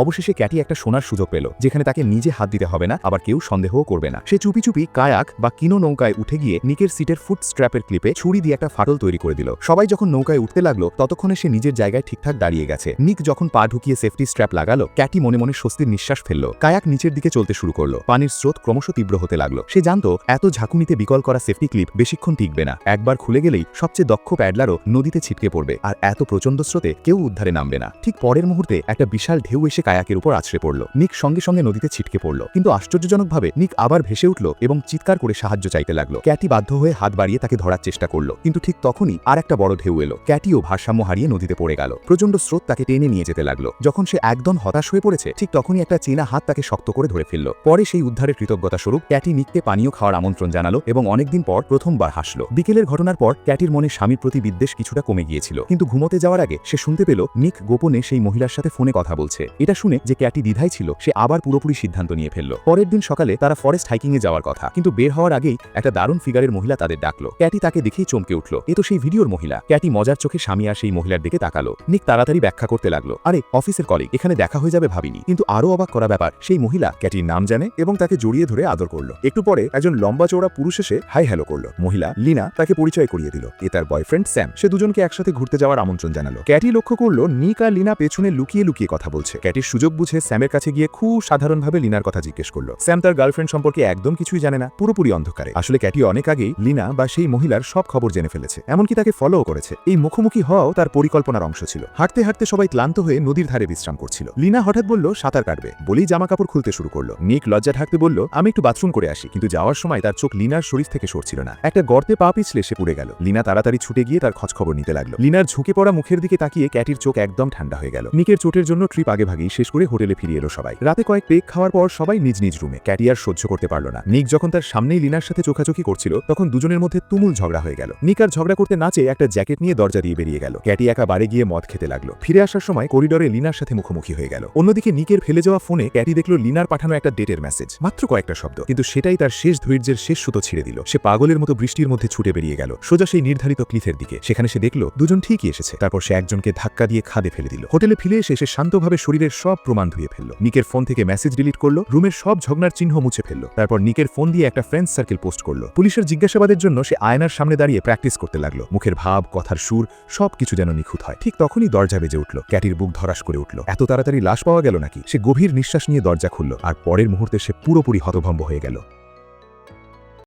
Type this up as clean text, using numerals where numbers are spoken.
অবশেষে ক্যাটি একটা শোনার সুযোগ পেল, যেখানে তাকে নিজে হাত দিতে হবে না, আবার কেউ সন্দেহও করবে না। সে চুপি চুপি কায়াক বা কিনো নৌকায় উঠে গিয়ে নিকের সিটের ফুট স্ট্র্যাপের ক্লিপে ছুরি দিয়ে একটা ফাটল তৈরি করে দিল। সবাই যখন নৌকায় উঠতে লাগলো ততক্ষণে সে নিজের জায়গায় ঠিকঠাক দাঁড়িয়ে গেছে। নিক যখন পা ঢুকিয়ে সেফটি স্ট্র্যাপ লাগালো, ক্যাটি মনে মনে স্বস্তির নিঃশ্বাস ফেলল। কায়াক নিচের দিকে চলতে শুরু করলো। পানির স্রোত ক্রমশ তীব্র হতে লাগলো। সে জানতো এত ঝাঁকুনিতে বিকল করা সেফটি ক্লিপ বেশিক্ষণ টিকবে না। একবার খুলে গেলেই সবচেয়ে দক্ষ প্যাডলারও নদীতে ছিটকে পড়বে, আর এত প্রচণ্ড স্রোতে কেউ উদ্ধারে নামবে না। ঠিক পরের মুহূর্তে একটা বিশাল ঢেউ এসে কায়াকের উপর আছড়ে পড়ল। নিক সঙ্গে সঙ্গে নদীতে ছিটকে পড়ল, কিন্তু আশ্চর্যজনকভাবে নিক আবার ভেসে উঠল এবং চিৎকার করে সাহায্য চাইতে লাগলো। ক্যাটি বাধ্য হয়ে হাত বাড়িয়ে তাকে ধরার চেষ্টা করলো, কিন্তু ঠিক তখনই আর একটা বড় ঢেউ এলো। ক্যাটিও ভারসাম্য হারিয়ে নদীতে পড়ে গেল। প্রচণ্ড স্রোত তাকে টেনে নিয়ে যেতে লাগলো। যখন সে একদম হতাশ হয়ে পড়েছে, ঠিক তখনই একটা চেনা হাত তাকে শক্ত করে ধরে ফেলল। পরে সেই উদ্ধারের কৃতজ্ঞতা স্বরূপ ক্যাটি নিককে পানীয় খাওয়ার আমন্ত্রণ জানালো এবং অনেকদিন পর প্রথমবার হাসলো। বিকেলের ঘটনার পর ক্যাটির মনে স্বামীর প্রতি বিদ্বেষ কিছুটা কমে গিয়েছিল, কিন্তু ঘুমোতে যাওয়ার আগে সে শুনতে পেল নিক গোপনে সেই মহিলার সাথে ফোনে কথা বলছে। এটা শুনে যে ক্যাটি দ্বিধায় ছিল, সে আবার পুরোপুরি সিদ্ধান্ত নিয়ে ফেলল। পরের দিন সকালে তারা ফরেস্ট হাইকিংয়ে যাওয়ার কথা, কিন্তু বের হওয়ার আগেই একটা দারুণ ফিগারের মহিলা তাদের ডাকলো। ক্যাটি তাকে দেখেই চমকে উঠল, এ তো সেই ভিডিওর মহিলা। ক্যাটি মজার চোখে স্বামী আর সেই মহিলার দিকে তাকালো। নিক তাড়াতাড়ি ব্যাখ্যা করতে লাগলো, আরে অফিসের কলিগ, এখানে দেখা হয়ে যাবে ভাবিনি। কিন্তু আরও অবাক করা ব্যাপার, সেই মহিলা ক্যাটির নাম জানে এবং তাকে জড়িয়ে ধরে আদর করলো। একটু পরে একজন লম্বা চওড়া পুরুষ এসে হাই হ্যালো করলো। মহিলা লিনা তাকে পরিচয় করিয়ে দিল, এ তার বয়ফ্রেন্ড স্যাম। সে দুজনকে একসাথে ঘুরতে যাওয়ার আমন্ত্রণ জানালো। ক্যাটি লক্ষ্য করলো নিক আর লিনা পেছনে লুকিয়ে লুকিয়ে কথা বলছে। ক্যাটির সুযোগ বুঝে স্যামের কাছে গিয়ে খুব সাধারণভাবে লিনার কথা জিজ্ঞেস করলো। স্যাম তার গার্লফ্রেন্ড সম্পর্কে একদম কিছুই জানে না, পুরোপুরি অন্ধকারে। আসলে ক্যাটি অনেক আগেই লিনা বা সেই মহিলার সব খবর জেনে ফেলেছে, এমনকি তাকে ফলোও করেছে। এই মুখোমুখি হওয়াও তার পরিকল্পনার অংশ ছিল। হাঁটতে হাঁটতে সবাই ক্লান্ত হয়ে নদীর ধারে বিশ্রাম করছিল। লিনা হঠাৎ বলল সাঁতার কাটবে, বলেই জামা কাপড় খুলতে শুরু করলো। নিক লজ্জা ঢাকতে বলল আমি একটু বাথরুম করে আসি, কিন্তু যাওয়ার সময় তার চোখ লিনার শরীর থেকে সরছিল না। একটা গর্তে পা পিছলে সে পুড়ে গেল। লিনা তাড়াতাড়ি ছুটে গিয়ে তার খোঁজখবর নিতে লাগলো। লিনার ঝুঁকে পড়া মুখের দিকে তাকিয়ে ক্যাটির চোখ একদম ঠান্ডা হয়ে গেল। নিকের চোটের জন্য ট্রিপ আগেভাগেই শেষ করে হোটেলে ফিরে এলো সবাই। রাতে কয়েক পেক খাওয়ার পর সবাই নিজ নিজ রুমে। ক্যাটি আর সহ্য করতে পারল না। নিক যখন তার সামনেই লিনার সাথে চোখাচোখি করছিল, তখন দুজনের মধ্যে তুমুল ঝগড়া হয়ে গেল। নিক আর ঝগড়া করতে না চেয়ে একটা জ্যাকেট নিয়ে দরজা দিয়ে বেরিয়ে গেল। ক্যাটি একা বাড়ি গিয়ে মদ খেতে লাগলো। ফিরে আসার সময় করিডোরে লিনার সাথে মুখোমুখি হয়ে গেল। অন্যদিকে নিকের ফেলে যাওয়া ফোনে ক্যাটি দেখল লিনার পাঠানো একটা ডেটের মেসেজ, মাত্র কয়েকটা শব্দ, কিন্তু সেটাই তার শেষ ধৈর্যের শেষ সুতো ছিঁড়ে দিল। সে পাগলের মতো বৃষ্টির মধ্যে ছুটে বেরিয়ে গেল সোজা সেই নির্ধারিত ক্লিফের দিকে। সেখানে সে দেখল দুজন ঠিকই এসেছে। তারপর সে একজনকে ধাক্কা দিয়ে খাদে ফেলে দিল। হোটেলে ফিরে এসে সে শান্তভাবে শরীরের সব প্রমাণ ধুয়ে ফেলল। নিকের ফোন থেকে মেসেজ ডিলিট করলো, রুমের সব ঝগড়ার চিহ্ন মুছে ফেলল। তারপর নিকের ফোন দিয়ে একটা ফ্রেন্ডস সার্কেল পোস্ট করলো। পুলিশের জিজ্ঞাসাবাদের জন্য সে আয়নার সামনে দাঁড়িয়ে প্র্যাকটিস করতে লাগলো। মুখের ভাব, কথার সুর সবকিছু যেন নিখুঁত হয়। ঠিক তখনই দরজা বেজে উঠল। ক্যাটির বুক ধরাস করে উঠল। এত তাড়াতাড়ি লাশ পাওয়া গেল নাকি? সে গভীর নিঃশ্বাস নিয়ে দরজা খুলল, আর পরের মুহূর্তে সে পুরোপুরি হতভম্ব হয়ে গেল।